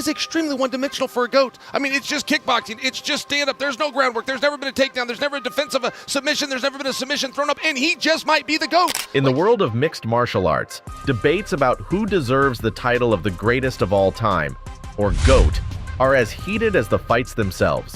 He's extremely one-dimensional for a GOAT. I mean, it's just kickboxing. It's just stand-up. There's no groundwork. There's never been a takedown. There's never a defense of a submission. There's never been a submission thrown up, and he just might be the GOAT. In the world of mixed martial arts, debates about who deserves the title of the greatest of all time, or GOAT, are as heated as the fights themselves.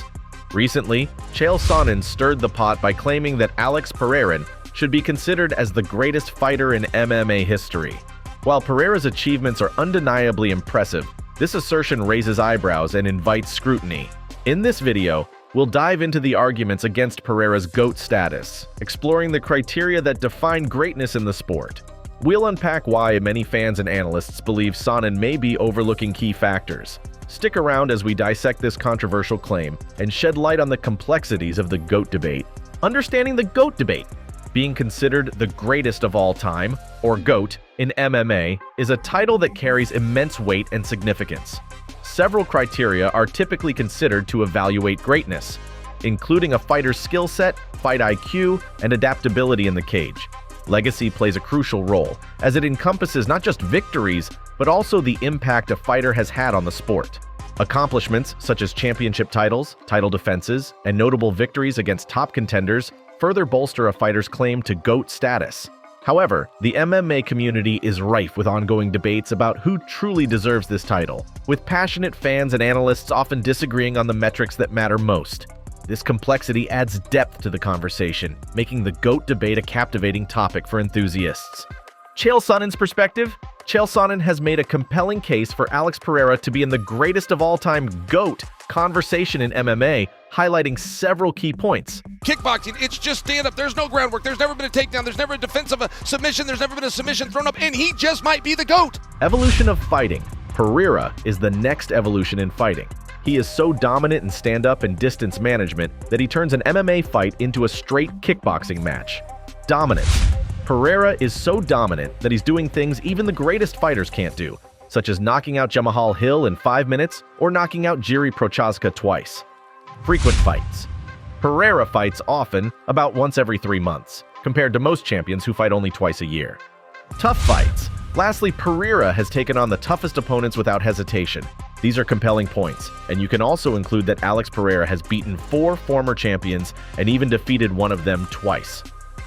Recently, Chael Sonnen stirred the pot by claiming that Alex Pereira should be considered as the greatest fighter in MMA history. While Pereira's achievements are undeniably impressive, this assertion raises eyebrows and invites scrutiny. In this video, we'll dive into the arguments against Pereira's GOAT status, exploring the criteria that define greatness in the sport. We'll unpack why many fans and analysts believe Sonnen may be overlooking key factors. Stick around as we dissect this controversial claim and shed light on the complexities of the GOAT debate. Understanding the GOAT debate. Being considered the greatest of all time, or GOAT, in MMA is a title that carries immense weight and significance. Several criteria are typically considered to evaluate greatness, including a fighter's skill set, fight IQ, and adaptability in the cage. Legacy plays a crucial role, as it encompasses not just victories, but also the impact a fighter has had on the sport. Accomplishments such as championship titles, title defenses, and notable victories against top contenders further bolster a fighter's claim to GOAT status. However, the MMA community is rife with ongoing debates about who truly deserves this title, with passionate fans and analysts often disagreeing on the metrics that matter most. This complexity adds depth to the conversation, making the GOAT debate a captivating topic for enthusiasts. Chael Sonnen's perspective? Chael Sonnen has made a compelling case for Alex Pereira to be in the greatest of all-time GOAT conversation in MMA, highlighting several key points. Kickboxing, it's just stand-up. There's no groundwork. There's never been a takedown. There's never a defense of a submission. There's never been a submission thrown up, and he just might be the GOAT. Evolution of fighting. Pereira is the next evolution in fighting. He is so dominant in stand-up and distance management that he turns an MMA fight into a straight kickboxing match. Dominance. Pereira is so dominant that he's doing things even the greatest fighters can't do, such as knocking out Jamahal Hill in 5 minutes or knocking out Jiří Procházka twice. Frequent fights. Pereira fights often, about once every 3 months, compared to most champions who fight only twice a year. Tough fights. Lastly, Pereira has taken on the toughest opponents without hesitation. These are compelling points, and you can also include that Alex Pereira has beaten 4 former champions and even defeated one of them twice.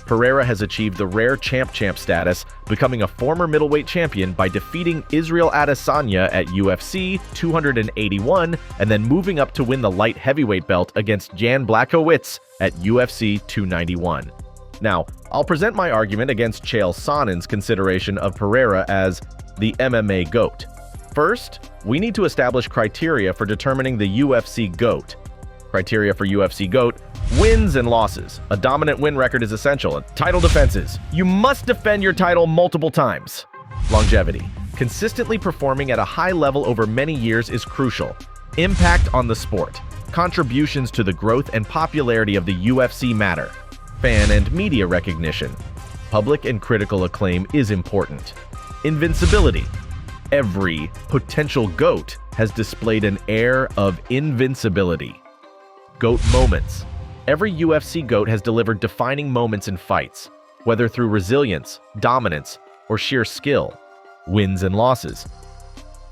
Pereira has achieved the rare champ status, becoming a former middleweight champion by defeating Israel Adesanya at UFC 281 and then moving up to win the light heavyweight belt against Jan Blachowicz at UFC 291. Now, I'll present my argument against Chael Sonnen's consideration of Pereira as the MMA GOAT. First, we need to establish criteria for determining the UFC GOAT. Criteria for UFC GOAT: wins and losses. A dominant win record is essential. Title defenses. You must defend your title multiple times. Longevity. Consistently performing at a high level over many years is crucial. Impact on the sport. Contributions to the growth and popularity of the UFC matter. Fan and media recognition. Public and critical acclaim is important. Invincibility. Every potential GOAT has displayed an air of invincibility. GOAT moments. Every UFC GOAT has delivered defining moments in fights, whether through resilience, dominance, or sheer skill. Wins and losses.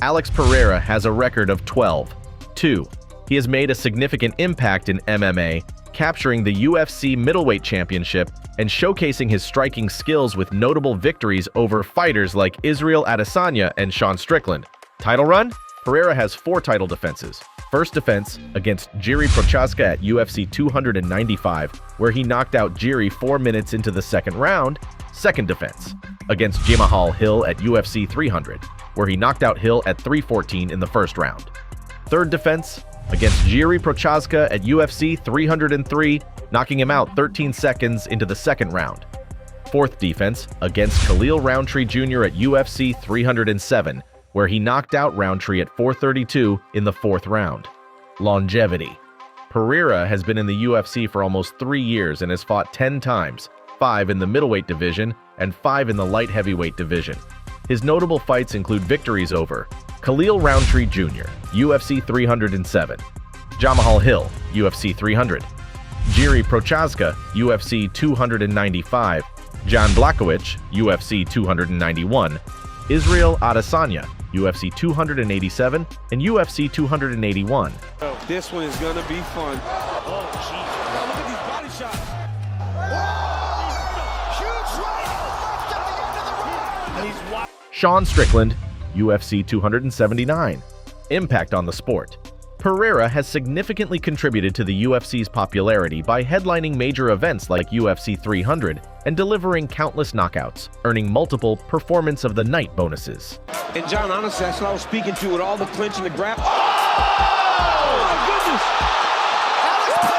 Alex Pereira has a record of 12-2. He has made a significant impact in MMA, capturing the UFC middleweight championship and showcasing his striking skills with notable victories over fighters like Israel Adesanya and Sean Strickland. Title run? Pereira has 4 title defenses. First defense against Jiří Procházka at UFC 295, where he knocked out Jiří 4 minutes into the second round. Second defense against Jamahal Hill at UFC 300, where he knocked out Hill at 3:14 in the first round. Third defense against Jiří Procházka at UFC 303, knocking him out 13 seconds into the second round. Fourth defense against Khalil Roundtree Jr. at UFC 307, where he knocked out Roundtree at 4:32 in the 4th round. Longevity. Pereira has been in the UFC for almost 3 years and has fought 10 times, 5 in the middleweight division and 5 in the light heavyweight division. His notable fights include victories over Khalil Roundtree Jr., UFC 307, Jamahal Hill, UFC 300, Jiří Procházka, UFC 295, Jan Blachowicz, UFC 291, Israel Adesanya, UFC 287, and UFC 281. This one is gonna be fun. Oh, jeez. Now look at these body shots. Huge right left at the end of the round. He's wild. Sean Strickland, UFC 279. Impact on the sport. Pereira has significantly contributed to the UFC's popularity by headlining major events like UFC 300 and delivering countless knockouts, earning multiple Performance of the Night bonuses. And John, honestly, that's what I was speaking to with all the clinch and the grab. Oh, my goodness!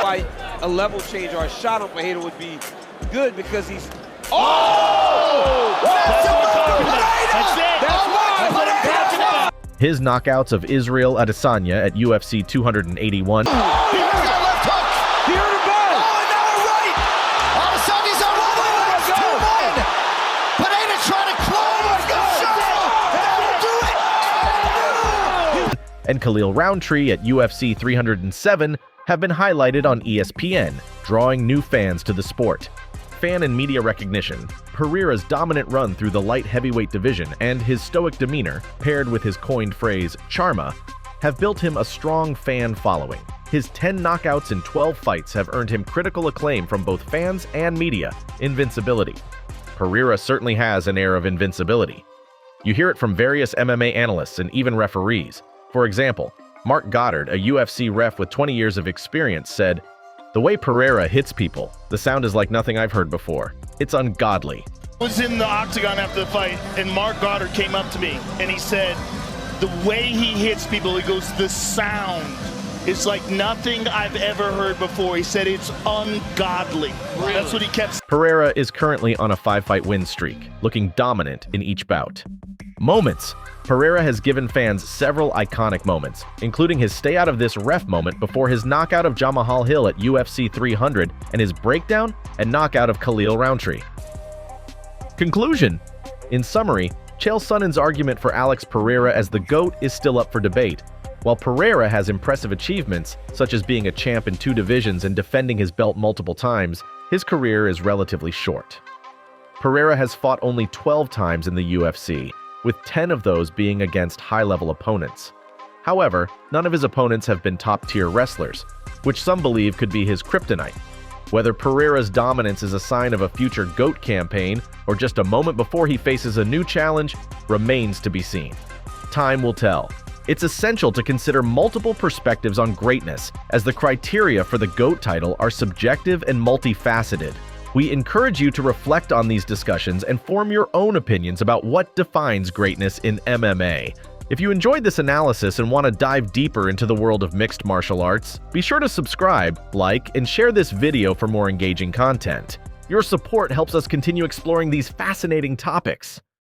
Why a level change or a shot on Pereira would be good because he's. Oh! That's That's it. That's why. what I'm talking about. His knockouts of Israel Adesanya at UFC 281, Here's that left hook. Here to go. Oh, and now a right. Adesanya's on all the way. It's 2-1. Pereira trying to close the show. That'll do it. and Khalil Roundtree at UFC 307 have been highlighted on ESPN, drawing new fans to the sport. Fan and media recognition, Pereira's dominant run through the light heavyweight division and his stoic demeanor, paired with his coined phrase, "charma," have built him a strong fan following. His 10 knockouts in 12 fights have earned him critical acclaim from both fans and media. Invincibility. Pereira certainly has an air of invincibility. You hear it from various MMA analysts and even referees. For example, Mark Goddard, a UFC ref with 20 years of experience, said, "The way Pereira hits people, the sound is like nothing I've heard before. It's ungodly." I was in the Octagon after the fight, and Mark Goddard came up to me, and he said, the way he hits people, he goes, the sound is like nothing I've ever heard before. He said it's ungodly. Really? That's what he kept saying. Pereira is currently on a 5-fight win streak, looking dominant in each bout. Moments. Pereira has given fans several iconic moments, including his stay out of this ref moment before his knockout of Jamal Hill at UFC 300 and his breakdown and knockout of Khalil Roundtree. Conclusion. In summary, Chael Sonnen's argument for Alex Pereira as the GOAT is still up for debate. While Pereira has impressive achievements, such as being a champ in 2 divisions and defending his belt multiple times, his career is relatively short. Pereira has fought only 12 times in the UFC, with 10 of those being against high-level opponents. However, none of his opponents have been top-tier wrestlers, which some believe could be his kryptonite. Whether Pereira's dominance is a sign of a future GOAT campaign or just a moment before he faces a new challenge remains to be seen. Time will tell. It's essential to consider multiple perspectives on greatness, as the criteria for the GOAT title are subjective and multifaceted. We encourage you to reflect on these discussions and form your own opinions about what defines greatness in MMA. If you enjoyed this analysis and want to dive deeper into the world of mixed martial arts, be sure to subscribe, like, and share this video for more engaging content. Your support helps us continue exploring these fascinating topics.